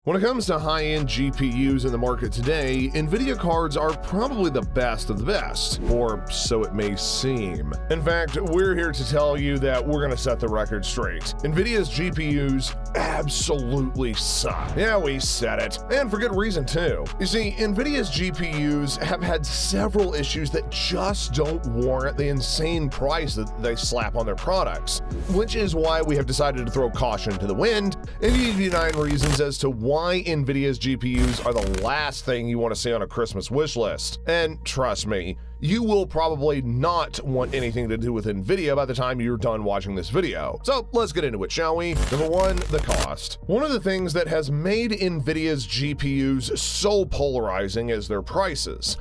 When it comes to high-end GPUs in the market today, NVIDIA cards are probably the best of the best, or so it may seem. In fact, we're here to tell you that we're going to set the record straight. NVIDIA's GPUs absolutely suck. Yeah, we said it, and for good reason too. You see, NVIDIA's GPUs have had several issues that just don't warrant the insane price that they slap on their products, which is why we have decided to throw caution to the wind and give you 9 reasons as to why NVIDIA's GPUs are the last thing you want to see on a Christmas wish list. And trust me, you will probably not want anything to do with NVIDIA by the time you're done watching this video. So let's get into it, shall we? Number 1, the cost. One of the things that has made NVIDIA's GPUs so polarizing is their prices.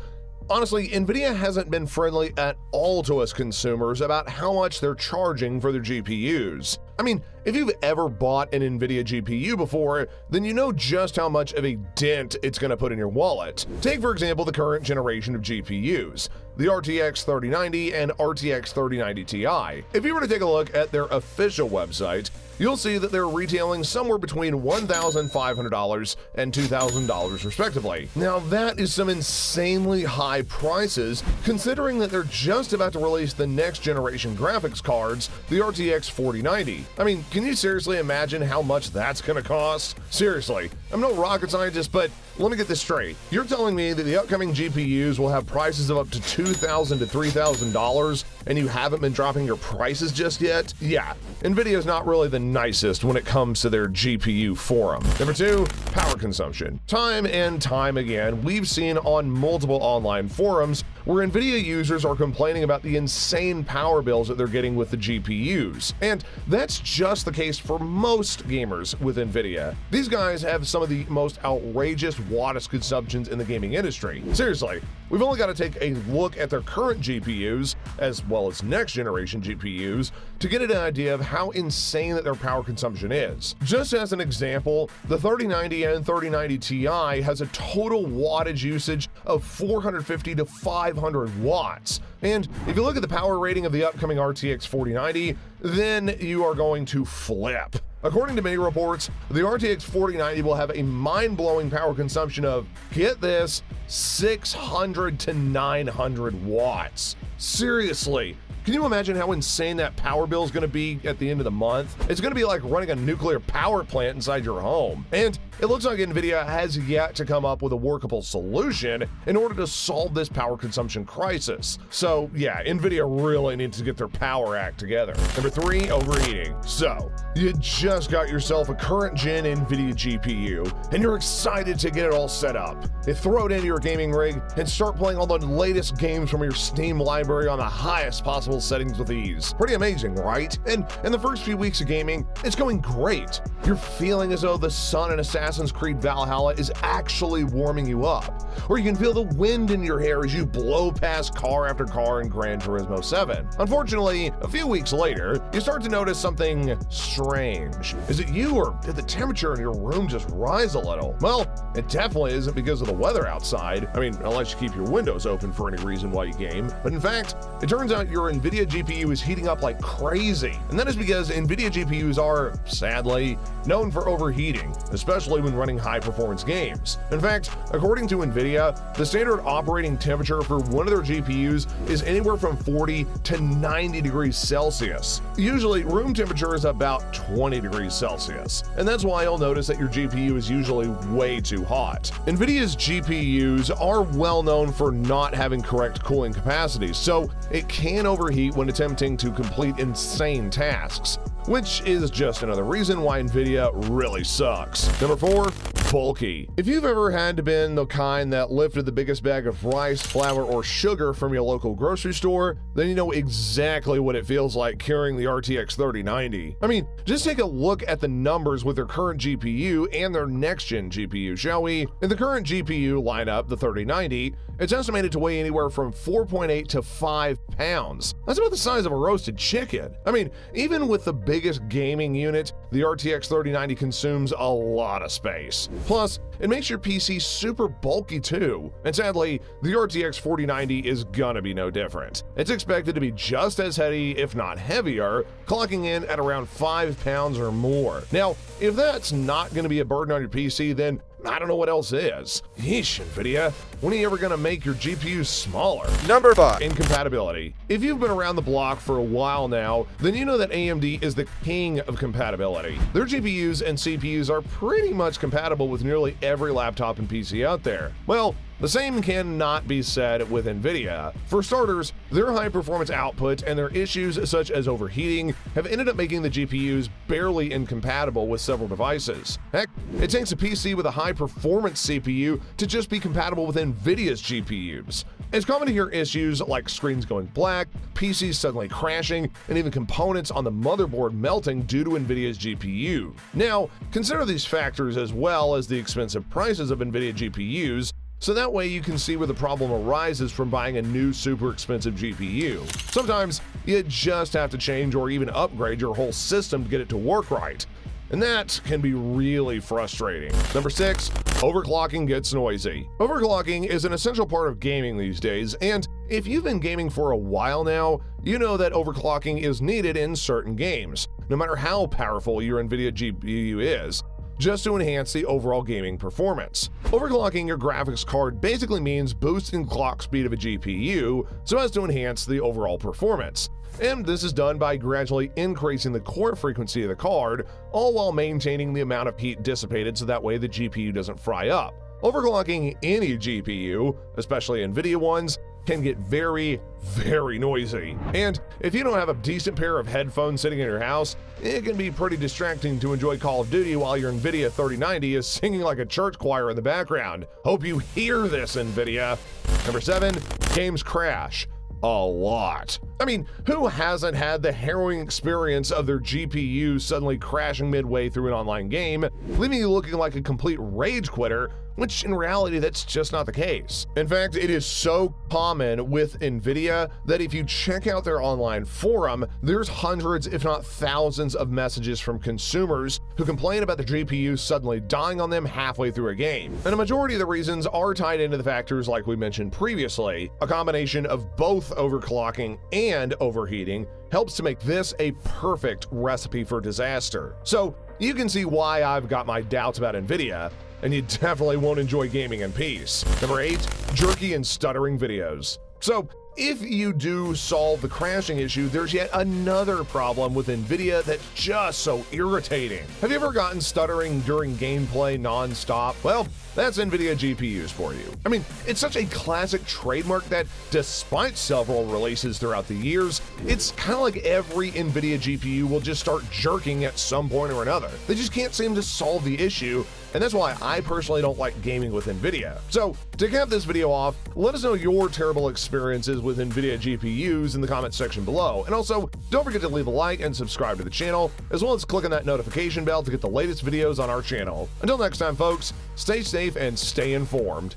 Honestly, NVIDIA hasn't been friendly at all to us consumers about how much they're charging for their GPUs. I mean, if you've ever bought an NVIDIA GPU before, then you know just how much of a dent it's going to put in your wallet. Take, for example, the current generation of GPUs, the RTX 3090 and RTX 3090 Ti. If you were to take a look at their official website, you'll see that they're retailing somewhere between $1,500 and $2,000 respectively. Now that is some insanely high prices considering that they're just about to release the next generation graphics cards, the RTX 4090. I mean, can you seriously imagine how much that's gonna cost? Seriously, I'm no rocket scientist, but let me get this straight. You're telling me that the upcoming GPUs will have prices of up to $2,000 to $3,000 and you haven't been dropping your prices just yet? Yeah, NVIDIA's not really the nicest when it comes to their GPU forum. Number 2, power consumption. Time and time again, we've seen on multiple online forums where NVIDIA users are complaining about the insane power bills that they're getting with the GPUs. And that's just the case for most gamers with NVIDIA. These guys have some of the most outrageous wattage consumptions in the gaming industry. Seriously, we've only got to take a look at their current GPUs, as well as next generation GPUs, to get an idea of how insane that their power consumption is. Just as an example, the 3090 and 3090 Ti has a total wattage usage of 450 to 500 watts. And if you look at the power rating of the upcoming RTX 4090, then you are going to flip. According to many reports, the RTX 4090 will have a mind-blowing power consumption of, get this, 600 to 900 watts. Seriously, can you imagine how insane that power bill is going to be at the end of the month? It's going to be like running a nuclear power plant inside your home. And it looks like NVIDIA has yet to come up with a workable solution in order to solve this power consumption crisis. So yeah, NVIDIA really needs to get their power act together. Number 3, overheating. So, you just got yourself a current gen NVIDIA GPU, and you're excited to get it all set up. You throw it into your gaming rig and start playing all the latest games from your Steam library on the highest possible settings with ease. Pretty amazing, right? And in the first few weeks of gaming, it's going great. You're feeling as though the sun in Assassin's Creed Valhalla is actually warming you up. Or you can feel the wind in your hair as you blow past car after car in Gran Turismo 7. Unfortunately, a few weeks later, you start to notice something strange. Is it you, or did the temperature in your room just rise a little? Well, it definitely isn't because of the weather outside. I mean, unless you keep your windows open for any reason while you game. But in fact, it turns out your NVIDIA GPU is heating up like crazy. And that is because NVIDIA GPUs are, sadly, known for overheating, especially when running high-performance games. In fact, according to NVIDIA, the standard operating temperature for one of their GPUs is anywhere from 40 to 90 degrees Celsius. Usually, room temperature is about 20 degrees Celsius, and that's why you'll notice that your GPU is usually way too hot. NVIDIA's GPUs are well known for not having correct cooling capacities, so it can overheat when attempting to complete insane tasks, which is just another reason why NVIDIA really sucks. Number 4, bulky. If you've ever had to been the kind that lifted the biggest bag of rice, flour, or sugar from your local grocery store, then you know exactly what it feels like carrying the RTX 3090. I mean, just take a look at the numbers with their current GPU and their next-gen GPU, shall we? In the current GPU lineup, the 3090, it's estimated to weigh anywhere from 4.8 to 5 pounds. That's about the size of a roasted chicken. I mean, even with the big biggest gaming unit, the RTX 3090 consumes a lot of space. Plus, it makes your PC super bulky too. And sadly, the RTX 4090 is gonna be no different. It's expected to be just as heavy, if not heavier, clocking in at around 5 pounds or more. Now, if that's not gonna be a burden on your PC, then I don't know what else is. Yeesh, NVIDIA, when are you ever gonna make your GPUs smaller? Number 5. Incompatibility. If you've been around the block for a while now, then you know that AMD is the king of compatibility. Their GPUs and CPUs are pretty much compatible with nearly every laptop and PC out there. Well, the same cannot be said with NVIDIA. For starters, their high-performance output and their issues such as overheating have ended up making the GPUs barely incompatible with several devices. Heck, it takes a PC with a high-performance CPU to just be compatible with NVIDIA's GPUs. It's common to hear issues like screens going black, PCs suddenly crashing, and even components on the motherboard melting due to NVIDIA's GPU. Now, consider these factors as well as the expensive prices of NVIDIA GPUs, so that way you can see where the problem arises from buying a new super expensive GPU. Sometimes you just have to change or even upgrade your whole system to get it to work right. And that can be really frustrating. Number 6, overclocking gets noisy. Overclocking is an essential part of gaming these days, and if you've been gaming for a while now, you know that overclocking is needed in certain games, no matter how powerful your NVIDIA GPU is, just to enhance the overall gaming performance. Overclocking your graphics card basically means boosting clock speed of a GPU so as to enhance the overall performance. And this is done by gradually increasing the core frequency of the card, all while maintaining the amount of heat dissipated so that way the GPU doesn't fry up. Overclocking any GPU, especially NVIDIA ones, can get very, very noisy. And if you don't have a decent pair of headphones sitting in your house, it can be pretty distracting to enjoy Call of Duty while your NVIDIA 3090 is singing like a church choir in the background. Hope you hear this, NVIDIA. Number 7, games crash. A lot. I mean, who hasn't had the harrowing experience of their GPU suddenly crashing midway through an online game, leaving you looking like a complete rage quitter, which in reality that's just not the case. In fact, it is so common with NVIDIA that if you check out their online forum, there's hundreds if not thousands of messages from consumers who complain about the GPU suddenly dying on them halfway through a game. And a majority of the reasons are tied into the factors like we mentioned previously. A combination of both overclocking and overheating helps to make this a perfect recipe for disaster. So you can see why I've got my doubts about NVIDIA, and you definitely won't enjoy gaming in peace. Number 8, jerky and stuttering videos. So if you do solve the crashing issue, there's yet another problem with NVIDIA that's just so irritating. Have you ever gotten stuttering during gameplay non-stop? Well, that's NVIDIA GPUs for you. I mean, it's such a classic trademark that despite several releases throughout the years, it's kind of like every NVIDIA GPU will just start jerking at some point or another. They just can't seem to solve the issue, and that's why I personally don't like gaming with NVIDIA. So, to cap this video off, let us know your terrible experiences with NVIDIA GPUs in the comments section below. And also, don't forget to leave a like and subscribe to the channel, as well as clicking that notification bell to get the latest videos on our channel. Until next time, folks, stay safe and stay informed.